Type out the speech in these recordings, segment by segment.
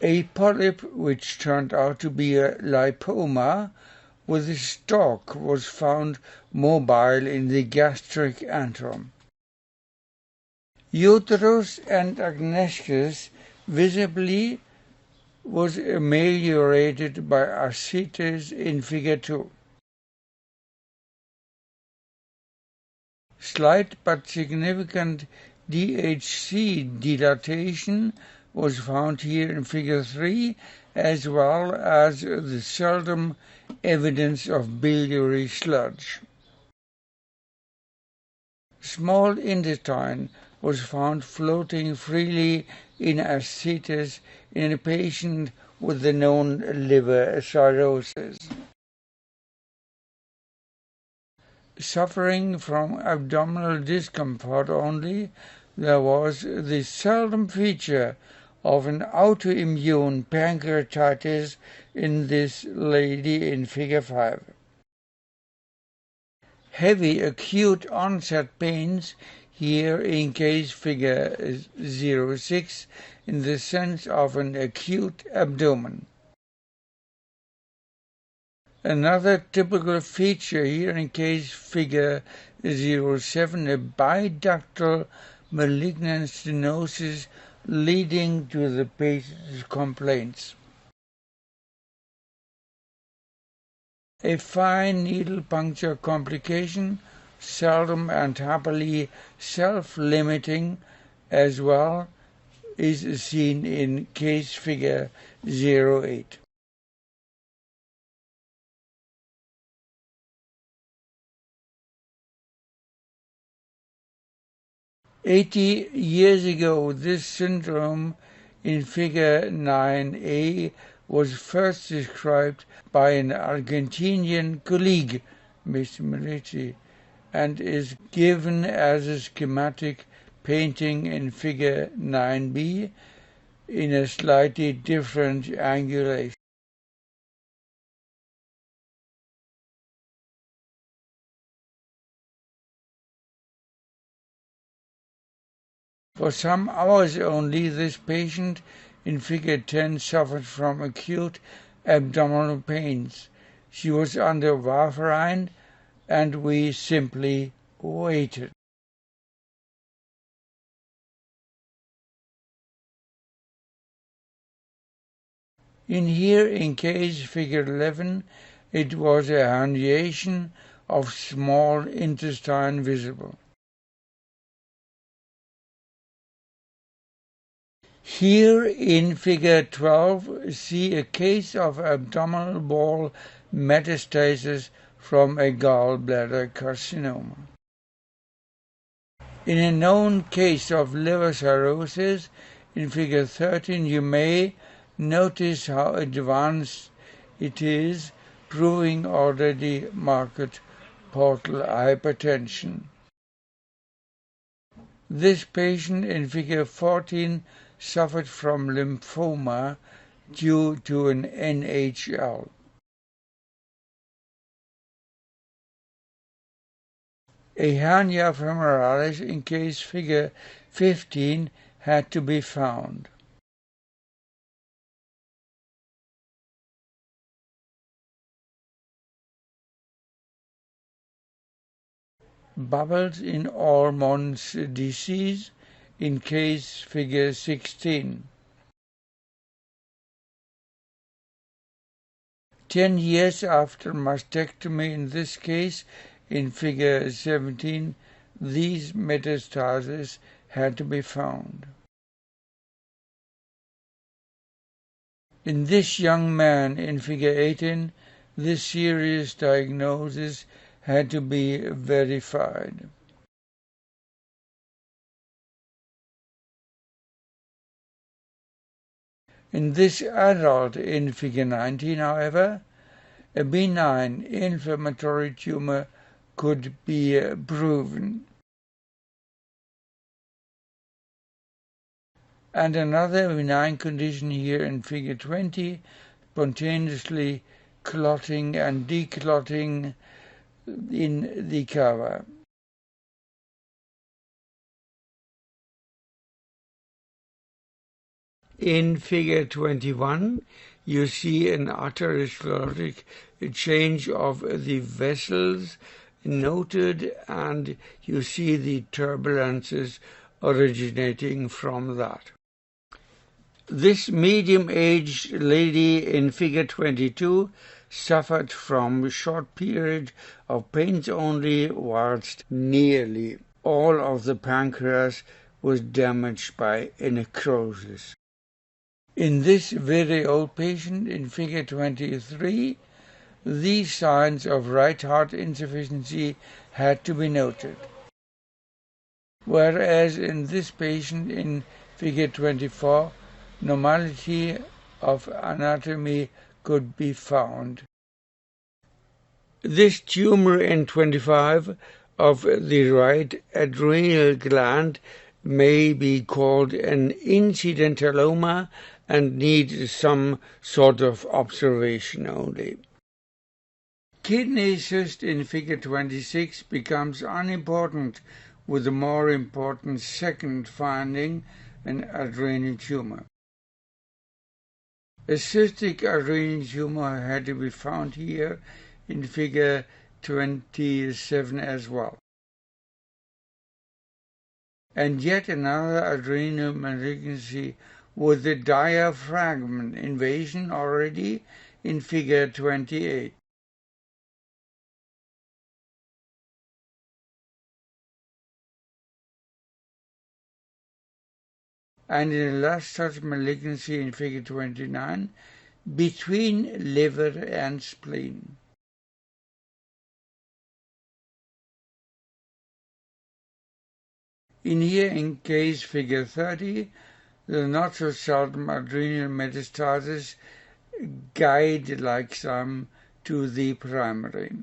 A polyp which turned out to be a lipoma with a stalk was found mobile in the gastric antrum. Uterus and Agnescus visibly was ameliorated by ascites in figure 2. Slight but significant DHC dilatation was found here in figure 3, as well as the seldom evidence of biliary sludge. Small intestine was found floating freely in ascites in a patient with the known liver cirrhosis. Suffering from abdominal discomfort only, there was the seldom feature of an autoimmune pancreatitis in this lady in figure 5. Heavy acute onset pains here in case figure 06 in the sense of an acute abdomen. Another typical feature here in case figure 07, a biductal malignant stenosis leading to the patient's complaints. A fine needle puncture complication, seldom and happily self-limiting as well, is seen in case figure 08. "80 years ago, this syndrome in figure 9a was first described by an Argentinian colleague, Mr. Merici, and is given as a schematic painting in figure 9b in a slightly different angulation. For some hours only, this patient in figure 10 suffered from acute abdominal pains. She was under warfarin, and we simply waited. In case figure 11, it was a herniation of small intestine visible. Here in figure 12, see a case of abdominal wall metastasis from a gallbladder carcinoma. In a known case of liver cirrhosis, in figure 13, you may notice how advanced it is, proving already marked portal hypertension. This patient in figure 14 suffered from lymphoma due to an NHL. A hernia femoralis in case figure 15 had to be found. Bubbles in Allmond's disease in case figure 16. 10 years after mastectomy in this case, in figure 17, these metastases had to be found. In this young man in figure 18, this serious diagnosis had to be verified. In this adult in figure 19, however, a benign inflammatory tumor could be proven. And another benign condition here in figure 20, spontaneously clotting and declotting in the cava. In figure 21, you see an atherosclerotic change of the vessels noted, and you see the turbulences originating from that. This medium-aged lady in figure 22 suffered from a short period of pains only, whilst nearly all of the pancreas was damaged by necrosis. In this very old patient in figure 23, these signs of right heart insufficiency had to be noted, whereas in this patient in figure 24, normality of anatomy could be found. This tumor in 25 of the right adrenal gland may be called an incidentaloma and need some sort of observation only. Kidney cyst in figure 26 becomes unimportant with the more important second finding, an adrenal tumor. A cystic adrenal tumor had to be found here in figure 27 as well. And yet another adrenal malignancy with the diaphragm invasion already in figure 28. And in the last such malignancy in figure 29, between liver and spleen. In here, in case figure 30, the not so seldom adrenal metastasis guide like some to the primary.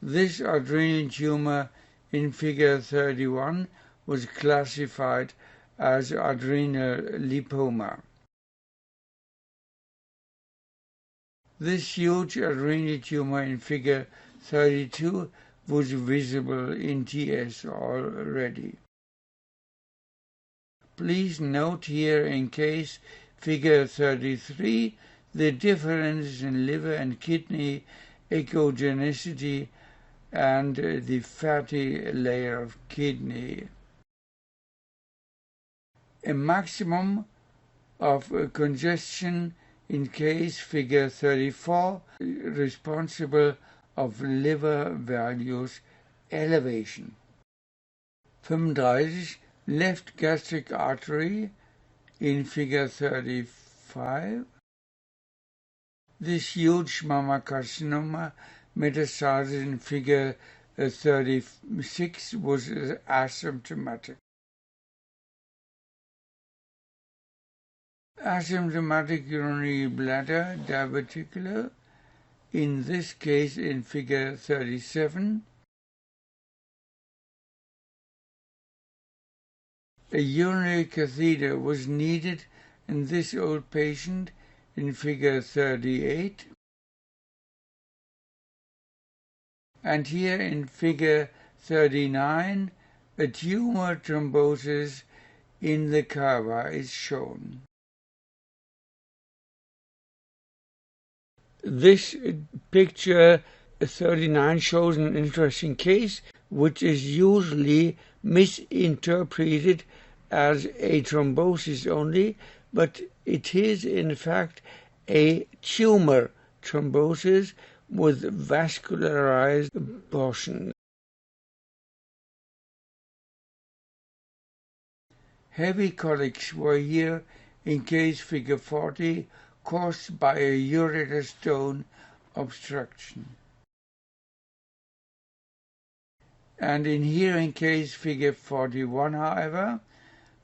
This adrenal tumor in figure 31 was classified as adrenal lipoma. This huge adrenal tumor in figure 32 was visible in TS already. Please note here in case figure 33 the difference in liver and kidney echogenicity and the fatty layer of kidney. A maximum of congestion in case figure 34 responsible of liver values elevation. 35, left gastric artery in figure 35. This huge mammacarcinoma metastasis in figure 36 was asymptomatic. Asymptomatic urinary bladder diverticular, in this case in figure 37. A urinary catheter was needed in this old patient in figure 38. And here in figure 39, a tumor thrombosis in the cava is shown. This picture 39 shows an interesting case which is usually misinterpreted as a thrombosis only, but it is in fact a tumor thrombosis with vascularized portion. Heavy colics were here in case figure 40, caused by a ureter stone obstruction. And in here in case figure 41, however,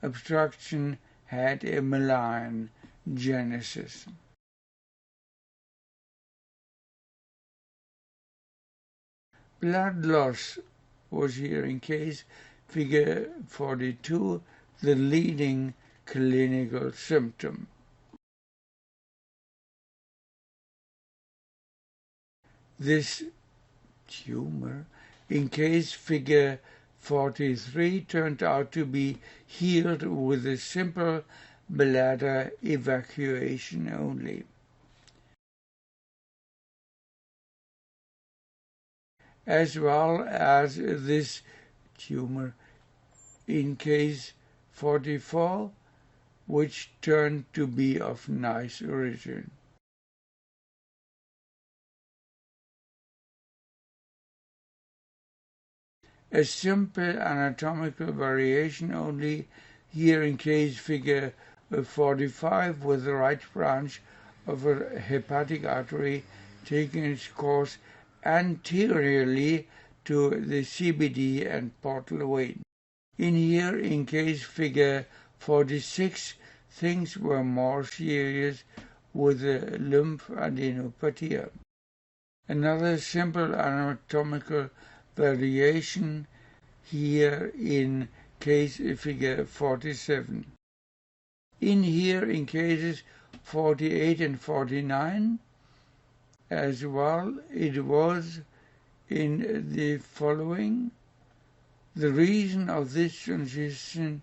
obstruction had a malign genesis. Blood loss was here in case figure 42, the leading clinical symptom. This tumor in case figure 43 turned out to be healed with a simple bladder evacuation only. As well as this tumor in case 44, which turned to be of nice origin. A simple anatomical variation only, here in case figure 45, with the right branch of a hepatic artery taking its course anteriorly to the CBD and portal vein. In here, in case figure 46, things were more serious with the lymphadenopathy. Another simple anatomical variation here in case figure 47. In here, in cases 48 and 49, as well, it was in the following. The reason of this transition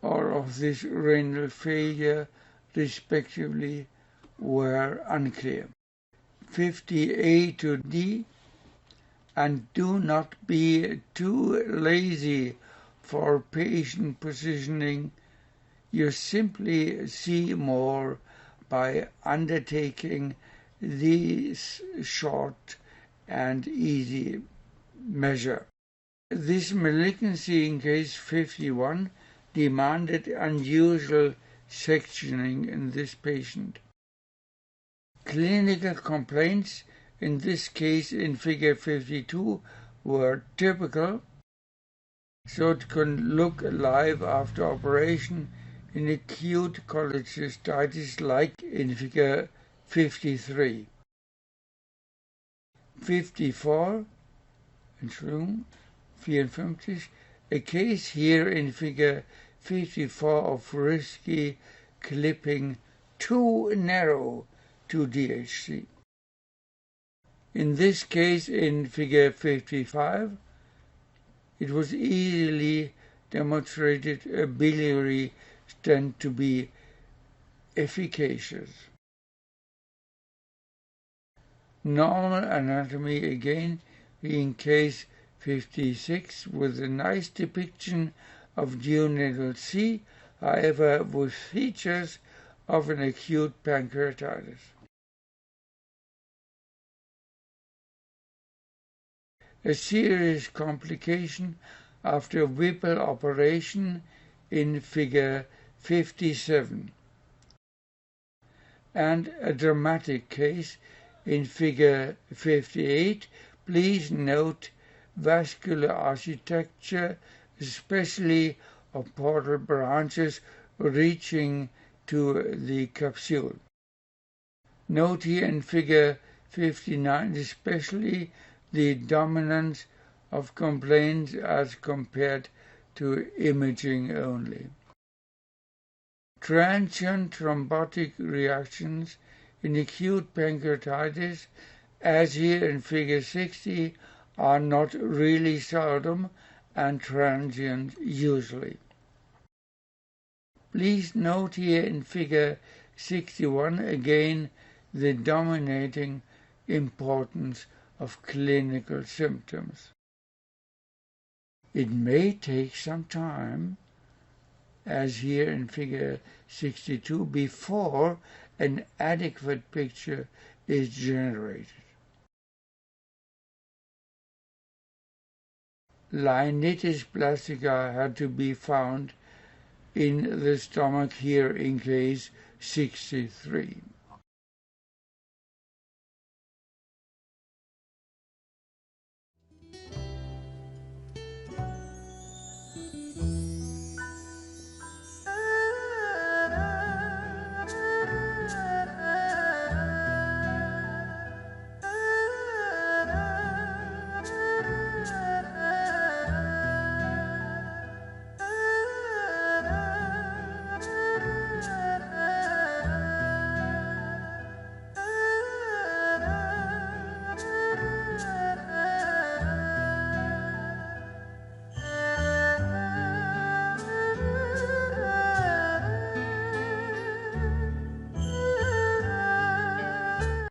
or of this renal failure, respectively, were unclear. 50A to D, and do not be too lazy for patient positioning. You simply see more by undertaking these short and easy measure. This malignancy in case 51 demanded unusual sectioning in this patient. Clinical complaints, in this case in figure 52, were typical, so it can look alive after operation in acute cholecystitis like in figure 53. 54, Entschuldigung, 54, a case here in figure 54 of risky clipping too narrow to DHC. In this case, in figure 55, it was easily demonstrated a biliary stent to be efficacious. Normal anatomy again in case 56 with a nice depiction of neonatal C, however with features of an acute pancreatitis. A serious complication after Whipple operation in figure 57, and a dramatic case in figure 58. Please note vascular architecture, especially of portal branches reaching to the capsule. Note here in figure 59 especially the dominance of complaints as compared to imaging only. Transient thrombotic reactions in acute pancreatitis, as here in figure 60, are not really seldom and transient usually. Please note here in figure 61 again the dominating importance of clinical symptoms. It may take some time, as here in figure 62, before an adequate picture is generated. Linitis plastica had to be found in the stomach here in case 63.